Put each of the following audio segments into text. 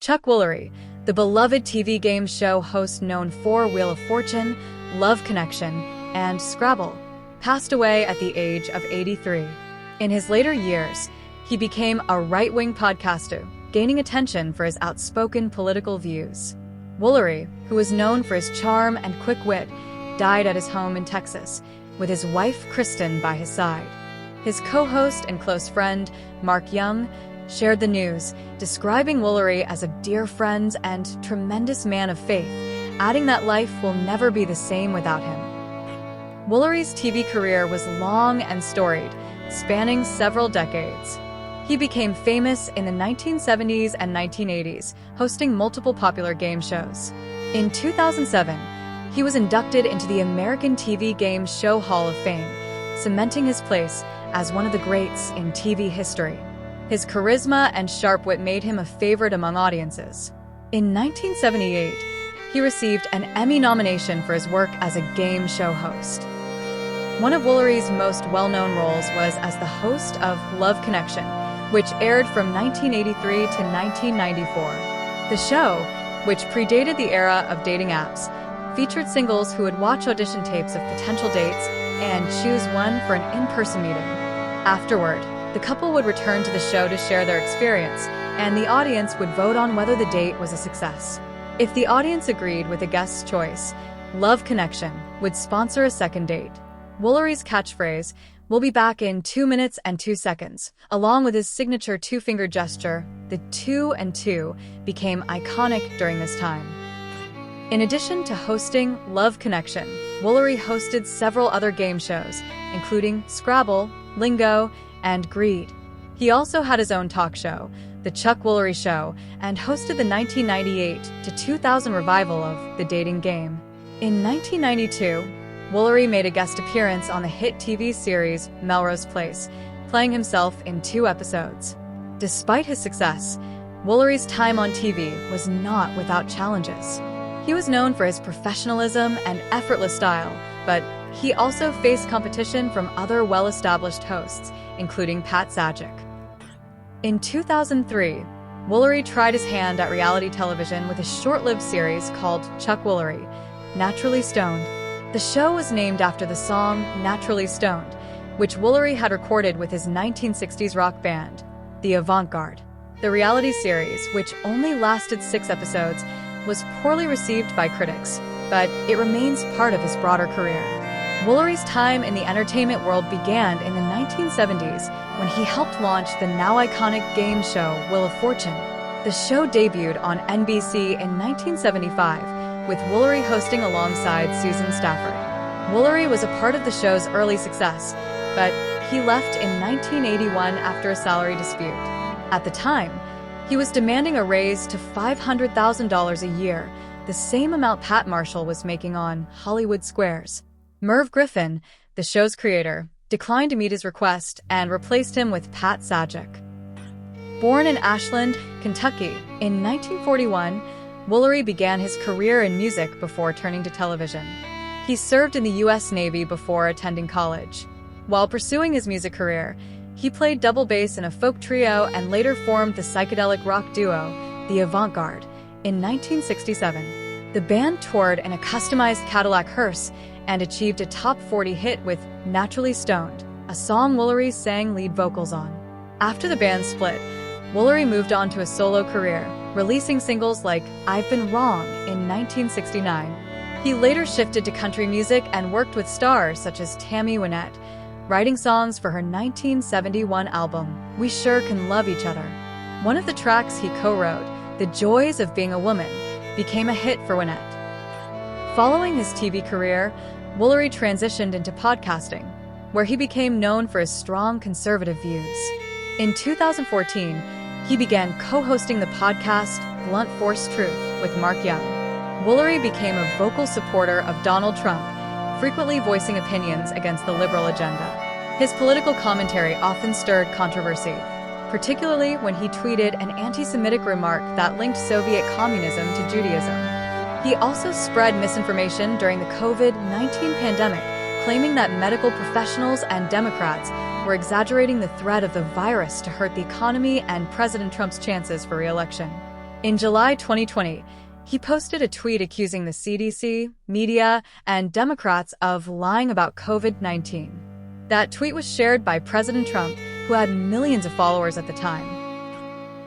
Chuck Woolery, the beloved TV game show host known for Wheel of Fortune, Love Connection, and Scrabble, passed away at the age of 83. In his later years, he became a right-wing podcaster, gaining attention for his outspoken political views. Woolery, who was known for his charm and quick wit, died at his home in Texas, with his wife Kristen by his side. His co-host and close friend, Mark Young, shared the news, describing Woolery as a dear friend and tremendous man of faith, adding that life will never be the same without him. Woolery's TV career was long and storied, spanning several decades. He became famous in the 1970s and 1980s, hosting multiple popular game shows. In 2007, he was inducted into the American TV Game Show Hall of Fame, cementing his place as one of the greats in TV history. His charisma and sharp wit made him a favorite among audiences. In 1978, he received an Emmy nomination for his work as a game show host. One of Woolery's most well-known roles was as the host of Love Connection, which aired from 1983 to 1994. The show, which predated the era of dating apps, featured singles who would watch audition tapes of potential dates and choose one for an in-person meeting. Afterward, the couple would return to the show to share their experience, and the audience would vote on whether the date was a success. If the audience agreed with the guest's choice, Love Connection would sponsor a second date. Woolery's catchphrase, "We'll be back in 2 minutes and 2 seconds," along with his signature two-finger gesture, the 2 and 2, became iconic during this time. In addition to hosting Love Connection, Woolery hosted several other game shows, including Scrabble, Lingo, and Greed. He also had his own talk show, The Chuck Woolery Show, and hosted the 1998 to 2000 revival of The Dating Game. In 1992, Woolery made a guest appearance on the hit TV series Melrose Place, playing himself in 2 episodes. Despite his success, Woolery's time on TV was not without challenges. He was known for his professionalism and effortless style, but he also faced competition from other well-established hosts, including Pat Sajak. In 2003, Woolery tried his hand at reality television with a short-lived series called Chuck Woolery, Naturally Stoned. The show was named after the song Naturally Stoned, which Woolery had recorded with his 1960s rock band, The Avant-Garde. The reality series, which only lasted 6 episodes, was poorly received by critics, but it remains part of his broader career. Woolery's time in the entertainment world began in the 1970s when he helped launch the now iconic game show Wheel of Fortune. The show debuted on NBC in 1975, with Woolery hosting alongside Susan Stafford. Woolery was a part of the show's early success, but he left in 1981 after a salary dispute. At the time, he was demanding a raise to $500,000 a year, the same amount Pat Marshall was making on Hollywood Squares. Merv Griffin, the show's creator, declined to meet his request and replaced him with Pat Sajak. Born in Ashland, Kentucky, in 1941, Woolery began his career in music before turning to television. He served in the U.S. Navy before attending college. While pursuing his music career, he played double bass in a folk trio and later formed the psychedelic rock duo, The Avant-Garde, in 1967. The band toured in a customized Cadillac hearse and achieved a top 40 hit with Naturally Stoned, a song Woolery sang lead vocals on. After the band split, Woolery moved on to a solo career, releasing singles like I've Been Wrong in 1969. He later shifted to country music and worked with stars such as Tammy Wynette, writing songs for her 1971 album, We Sure Can Love Each Other. One of the tracks he co-wrote, The Joys of Being a Woman, became a hit for Wynette. Following his TV career, Woolery transitioned into podcasting, where he became known for his strong conservative views. In 2014, he began co-hosting the podcast Blunt Force Truth with Mark Young. Woolery became a vocal supporter of Donald Trump, frequently voicing opinions against the liberal agenda. His political commentary often stirred controversy, particularly when he tweeted an anti-Semitic remark that linked Soviet communism to Judaism. He also spread misinformation during the COVID-19 pandemic, claiming that medical professionals and Democrats were exaggerating the threat of the virus to hurt the economy and President Trump's chances for re-election. In July 2020, he posted a tweet accusing the CDC, media, and Democrats of lying about COVID-19. That tweet was shared by President Trump, who had millions of followers at the time.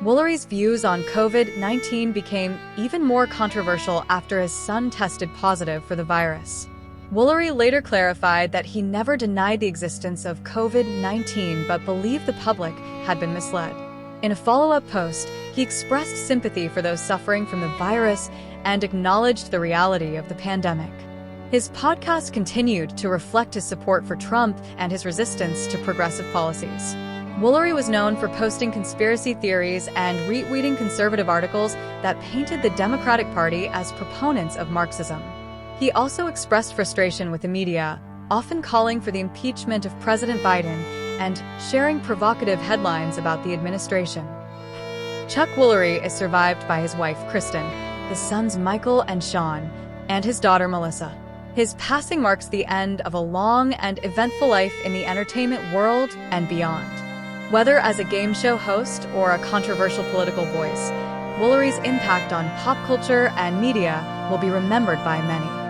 Woolery's views on COVID-19 became even more controversial after his son tested positive for the virus. Woolery later clarified that he never denied the existence of COVID-19 but believed the public had been misled. In a follow-up post, he expressed sympathy for those suffering from the virus and acknowledged the reality of the pandemic. His podcast continued to reflect his support for Trump and his resistance to progressive policies. Woolery was known for posting conspiracy theories and retweeting conservative articles that painted the Democratic Party as proponents of Marxism. He also expressed frustration with the media, often calling for the impeachment of President Biden and sharing provocative headlines about the administration. Chuck Woolery is survived by his wife, Kristen, his sons Michael and Sean, and his daughter, Melissa. His passing marks the end of a long and eventful life in the entertainment world and beyond. Whether as a game show host or a controversial political voice, Woolery's impact on pop culture and media will be remembered by many.